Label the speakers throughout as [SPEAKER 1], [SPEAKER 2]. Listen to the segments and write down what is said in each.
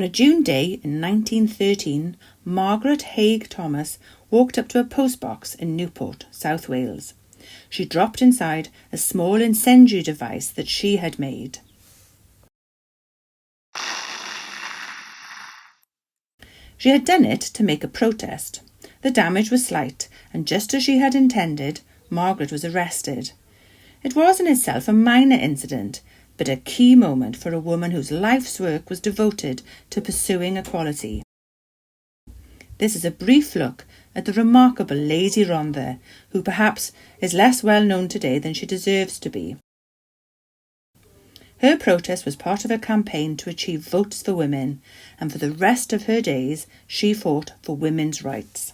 [SPEAKER 1] On a June day in 1913, Margaret Haig Thomas walked up to a postbox in Newport, South Wales. She dropped inside a small incendiary device that she had made. She had done it to make a protest. The damage was slight, and just as she had intended, Margaret was arrested. It was in itself a minor incident, but a key moment for a woman whose life's work was devoted to pursuing equality. This is a brief look at the remarkable Lady Rhondda, who perhaps is less well known today than she deserves to be. Her protest was part of a campaign to achieve votes for women, and for the rest of her days she fought for women's rights.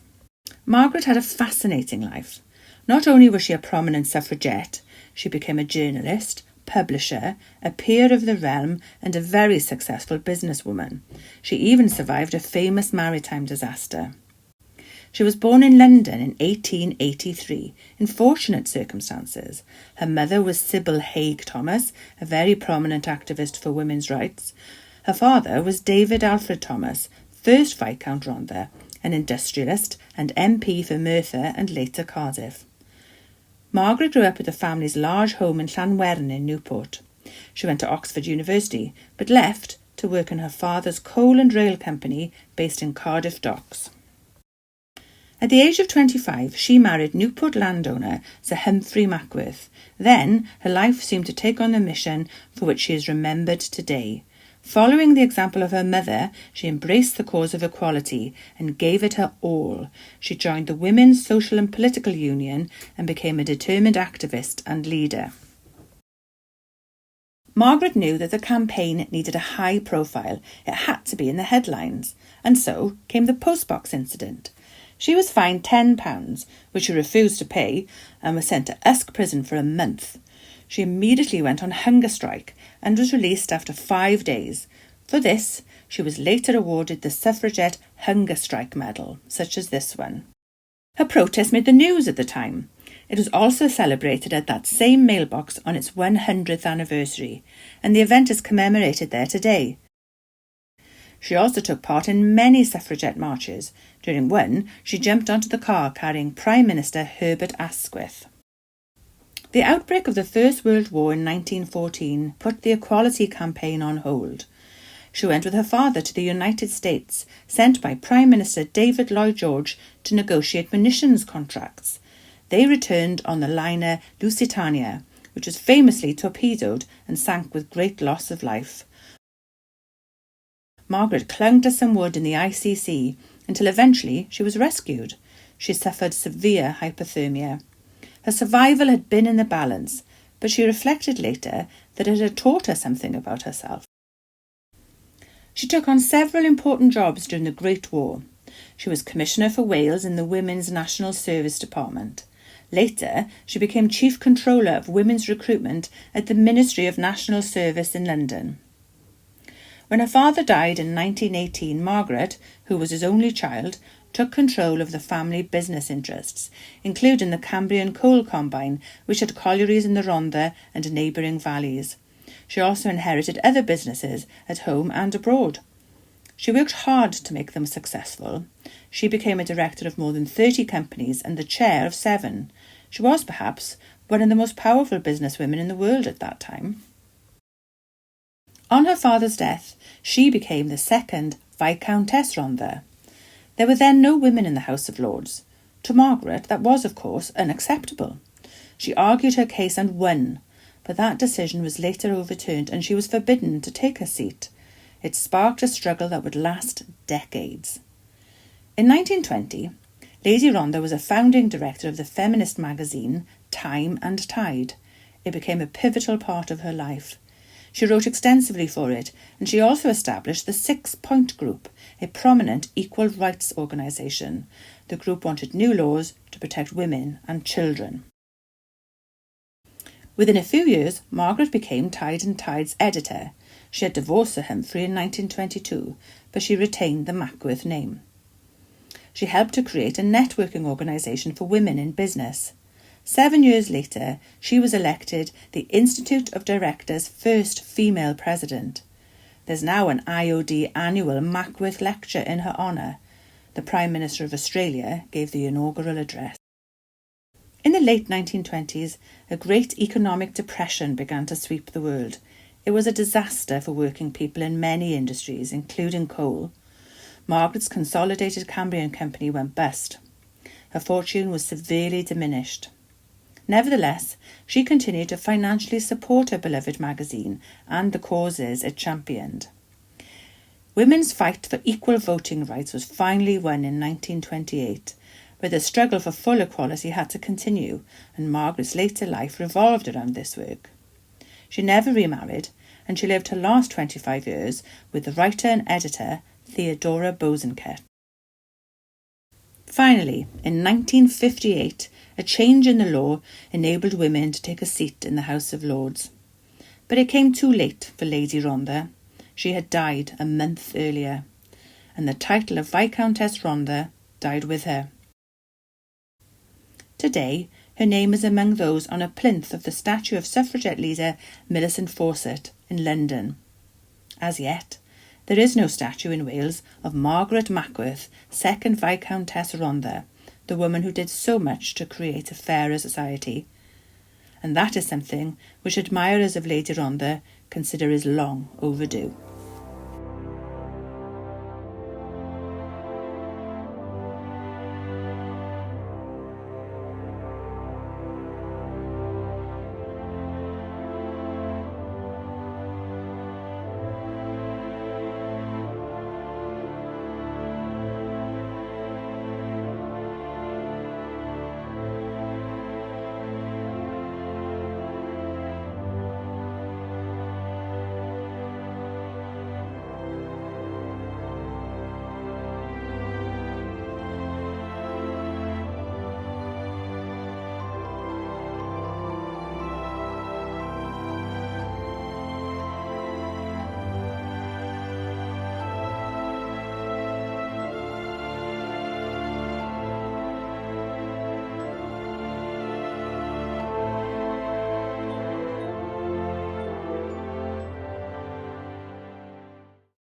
[SPEAKER 1] Margaret had a fascinating life. Not only was she a prominent suffragette, she became a journalist, publisher, a peer of the realm, and a very successful businesswoman. She even survived a famous maritime disaster. She was born in London in 1883, in fortunate circumstances. Her mother was Sybil Haig Thomas, a very prominent activist for women's rights. Her father was David Alfred Thomas, 1st Viscount Rhondda, an industrialist and MP for Merthyr and later Cardiff. Margaret grew up at the family's large home in Llanwern in Newport. She went to Oxford University, but left to work in her father's coal and rail company based in Cardiff Docks. At the age of 25, she married Newport landowner Sir Humphrey Mackford. Then, her life seemed to take on the mission for which she is remembered today. Following the example of her mother, she embraced the cause of equality and gave it her all. She joined the Women's Social and Political Union and became a determined activist and leader. Margaret knew that the campaign needed a high profile. It had to be in the headlines. And so came the postbox incident. She was fined £10, which she refused to pay, and was sent to Usk prison for a month. She immediately went on hunger strike and was released after 5 days. For this, she was later awarded the Suffragette Hunger Strike Medal, such as this one. Her protest made the news at the time. It was also celebrated at that same mailbox on its 100th anniversary, and the event is commemorated there today. She also took part in many suffragette marches. During one, she jumped onto the car carrying Prime Minister Herbert Asquith. The outbreak of the First World War in 1914 put the equality campaign on hold. She went with her father to the United States, sent by Prime Minister David Lloyd George to negotiate munitions contracts. They returned on the liner Lusitania, which was famously torpedoed and sank with great loss of life. Margaret clung to some wood in the icy sea until eventually she was rescued. She suffered severe hypothermia. Her survival had been in the balance, but she reflected later that it had taught her something about herself. She took on several important jobs during the Great War. She was Commissioner for Wales in the Women's National Service Department. Later, she became Chief Controller of Women's Recruitment at the Ministry of National Service in London. When her father died in 1918, Margaret, who was his only child, took control of the family business interests, including the Cambrian Coal Combine, which had collieries in the Rhondda and neighbouring valleys. She also inherited other businesses at home and abroad. She worked hard to make them successful. She became a director of more than 30 companies and the chair of 7. She was perhaps one of the most powerful businesswomen in the world at that time. On her father's death, she became the 2nd Viscountess Rhondda. There were then no women in the House of Lords. To Margaret, that was, of course, unacceptable. She argued her case and won, but that decision was later overturned and she was forbidden to take her seat. It sparked a struggle that would last decades. In 1920, Lady Rhondda was a founding director of the feminist magazine Time and Tide. It became a pivotal part of her life. She wrote extensively for it, and she also established the 6 Point Group, a prominent equal rights organisation. The group wanted new laws to protect women and children. Within a few years, Margaret became Tide and Tide's editor. She had divorced Sir Humphrey in 1922, but she retained the Mackworth name. She helped to create a networking organisation for women in business. 7 years later, she was elected the Institute of Directors' first female president. There's now an IOD annual Mackworth Lecture in her honour. The Prime Minister of Australia gave the inaugural address. In the late 1920s, a great economic depression began to sweep the world. It was a disaster for working people in many industries, including coal. Margaret's Consolidated Cambrian Company went bust. Her fortune was severely diminished. Nevertheless, she continued to financially support her beloved magazine and the causes it championed. Women's fight for equal voting rights was finally won in 1928, but the struggle for full equality had to continue, and Margaret's later life revolved around this work. She never remarried, and she lived her last 25 years with the writer and editor Theodora Bosanquet. Finally, in 1958, a change in the law enabled women to take a seat in the House of Lords. But it came too late for Lady Rhondda. She had died a month earlier, and the title of Viscountess Rhondda died with her. Today, her name is among those on a plinth of the statue of suffragette leader Millicent Fawcett in London. As yet, there is no statue in Wales of Margaret Mackford, 2nd Viscountess Rhondda, the woman who did so much to create a fairer society. And that is something which admirers of Lady Rhondda consider is long overdue.